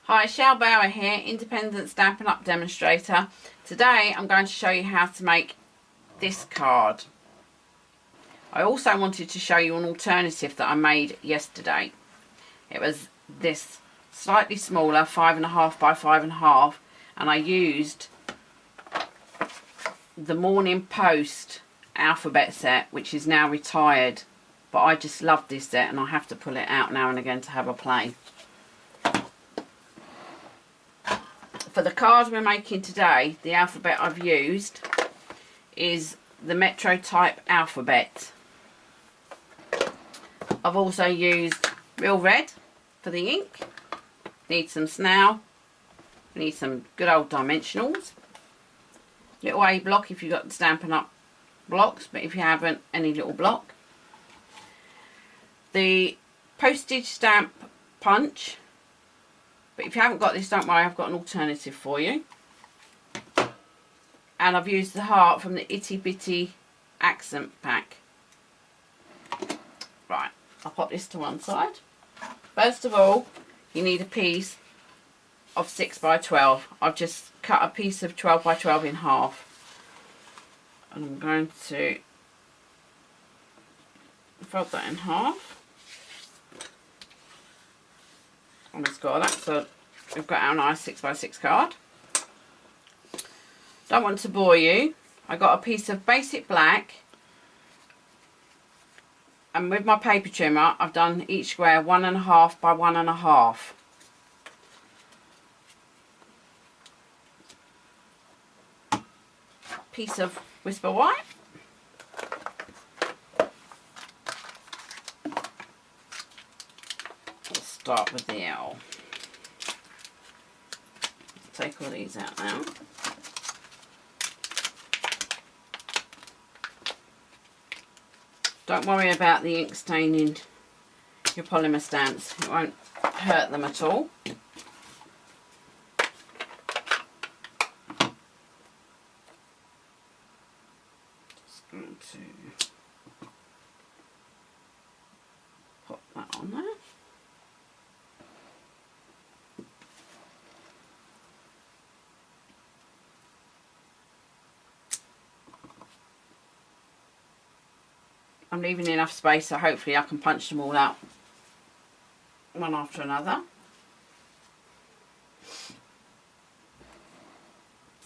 Hi, shellbower here, independent Stampin' Up demonstrator. Today I'm going to show you how to make this card. I also wanted to show you an alternative that I made yesterday. It was this slightly smaller 5.5 by 5.5, and I used the Morning Post alphabet set, which is now retired, but I just love this set and I have to pull it out now and again to have a play. For the card we're making today, the alphabet I've used is the Metro type alphabet. I've also used real red for the ink. Need some snail. Need some good old dimensionals. Little A block if you've got the Stampin' Up blocks, but if you haven't, any little block. The postage stamp punch. But if you haven't got this, don't worry, I've got an alternative for you. And I've used the heart from the Itty Bitty accent pack. Right, I'll pop this to one side. First of all, you need a piece of 6 by 12. I've just cut a piece of 12 by 12 in half. And I'm going to fold that in half. And we've got that, so we've got our nice 6 by 6 card. Don't want to bore you. I got a piece of basic black, and with my paper trimmer I've done each square 1.5 by 1.5. Piece of Whisper White. Start with the L. Take all these out now. Don't worry about the ink staining your polymer stamps. It won't hurt them at all. Just going to pop that on there. I'm leaving enough space so hopefully I can punch them all out one after another.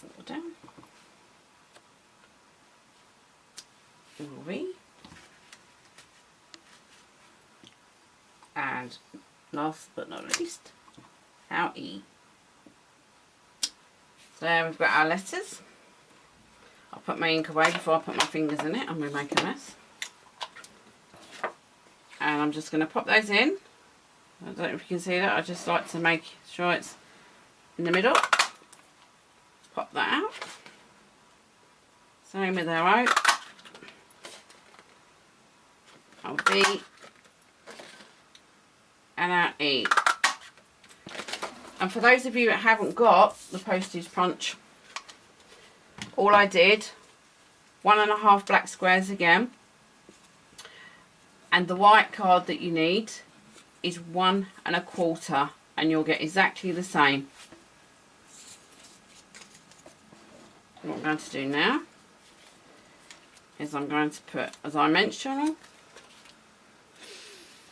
All down. V. And last but not least, our E. So there we've got our letters. I'll put my ink away before I put my fingers in it. I'm going to make a mess. And I'm just going to pop those in. I don't know if you can see that. I just like to make sure it's in the middle. Pop that out. Same with our O. Our B. And our E. And for those of you that haven't got the postage punch, all I did, 1.5 black squares again. And the white card that you need is 1.25, and you'll get exactly the same. What I'm going to do now is I'm going to put a dimensional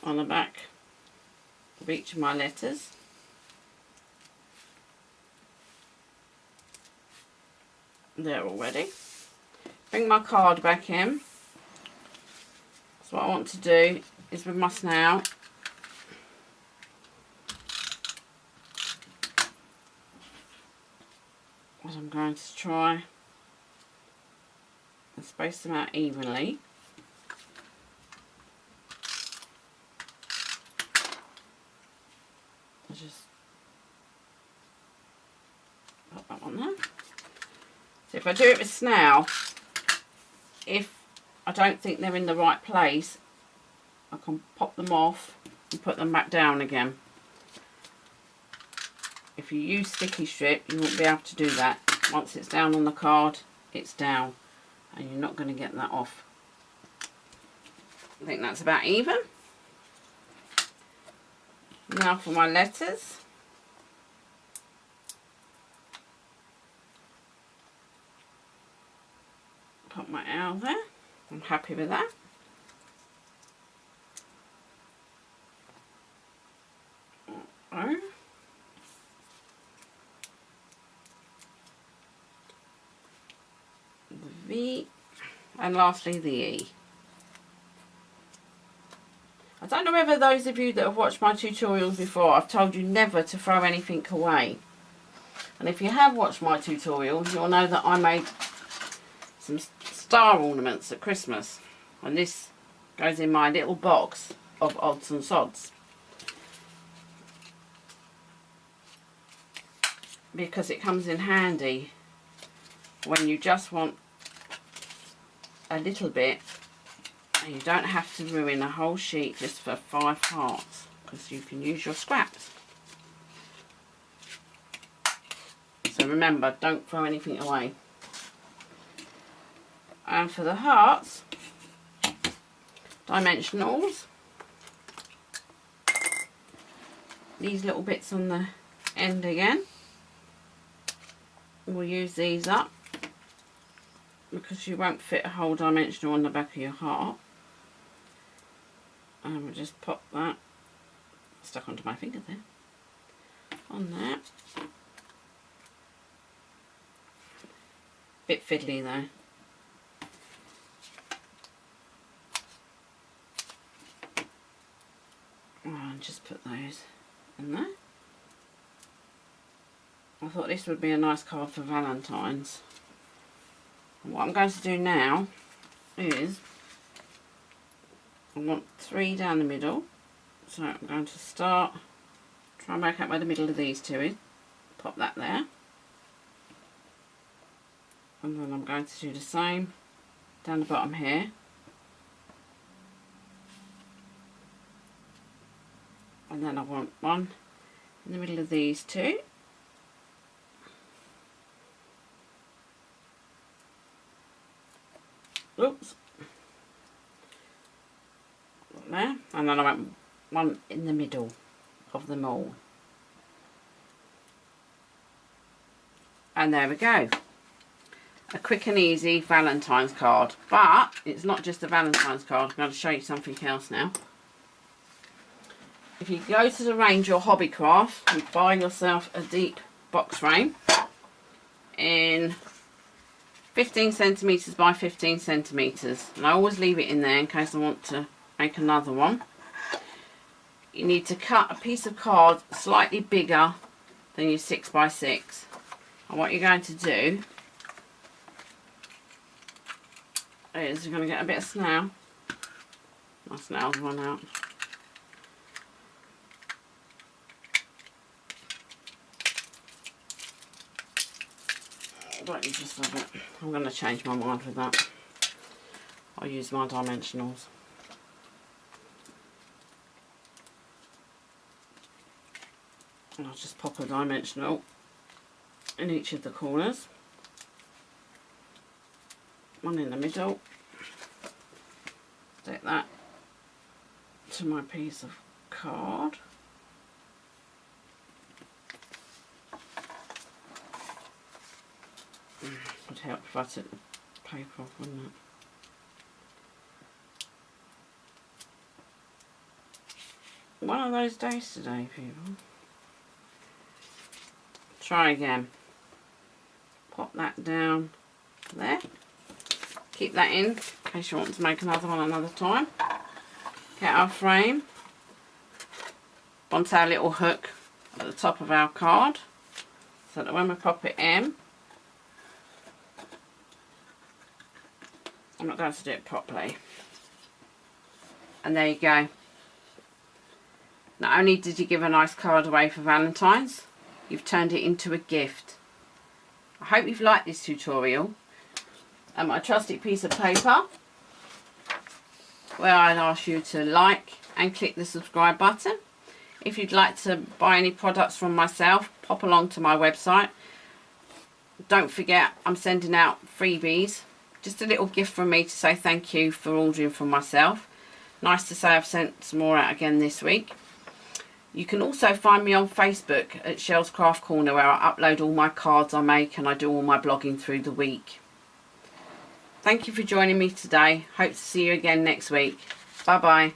on the back of each of my letters. There already. Bring my card back in. So what I want to do is with my snail, I'm going to try and space them out evenly. I'll just put that on there. So if I do it with snail, if I don't think they're in the right place, I can pop them off and put them back down again. If you use sticky strip, you won't be able to do that. Once it's down on the card, it's down, and you're not going to get that off. I think that's about even. Now for my letters. out of there. I'm happy with that. Oh. The V, and lastly the E. I don't know whether those of you that have watched my tutorials before, I've told you never to throw anything away. And if you have watched my tutorials, you'll know that I made some star ornaments at Christmas. And this goes in my little box of odds and sods. Because it comes in handy when you just want a little bit. And you don't have to ruin a whole sheet just for 5 hearts, because you can use your scraps. So remember, don't throw anything away. And for the hearts, dimensionals, these little bits on the end again, we'll use these up because you won't fit a whole dimensional on the back of your heart. And we'll just pop that, stuck onto my finger there, on there. Bit fiddly though. And just put those in there. I thought this would be a nice card for Valentine's. And what I'm going to do now is I want 3 down the middle, so I'm going to start, try and work out where the middle of these two is, pop that there, and then I'm going to do the same down the bottom here, and then I want one in the middle of these two, oops, there, and then I want one in the middle of them all, and there we go, a quick and easy Valentine's card. But it's not just a Valentine's card, I'm going to show you something else now. If you go to the range or Hobbycraft and buy yourself a deep box frame in 15 centimetres by 15 centimetres, and I always leave it in there in case I want to make another one. You need to cut a piece of card slightly bigger than your 6 by 6, and what you're going to do is you're going to get a bit of snail. My snail's run out. Don't you just love it? I'm going to change my mind with that. I'll use my dimensionals. And I'll just pop a dimensional in each of the corners. One in the middle. Stick that to my piece of card. Would help if I took the paper off, wouldn't it? One of those days today, people. Try again. Pop that down there. Keep that in case you want to make another one another time. Get our frame onto our little hook at the top of our card, so that when we pop it in, I'm not going to do it properly. And there you go. Not only did you give a nice card away for Valentine's, you've turned it into a gift. I hope you've liked this tutorial. And my trusty piece of paper, where I'd ask you to like and click the subscribe button. If you'd like to buy any products from myself, pop along to my website. Don't forget, I'm sending out freebies. Just a little gift from me to say thank you for ordering from myself. Nice to say I've sent some more out again this week. You can also find me on Facebook at Shell's Craft Corner, where I upload all my cards I make and I do all my blogging through the week. Thank you for joining me today. Hope to see you again next week. Bye bye.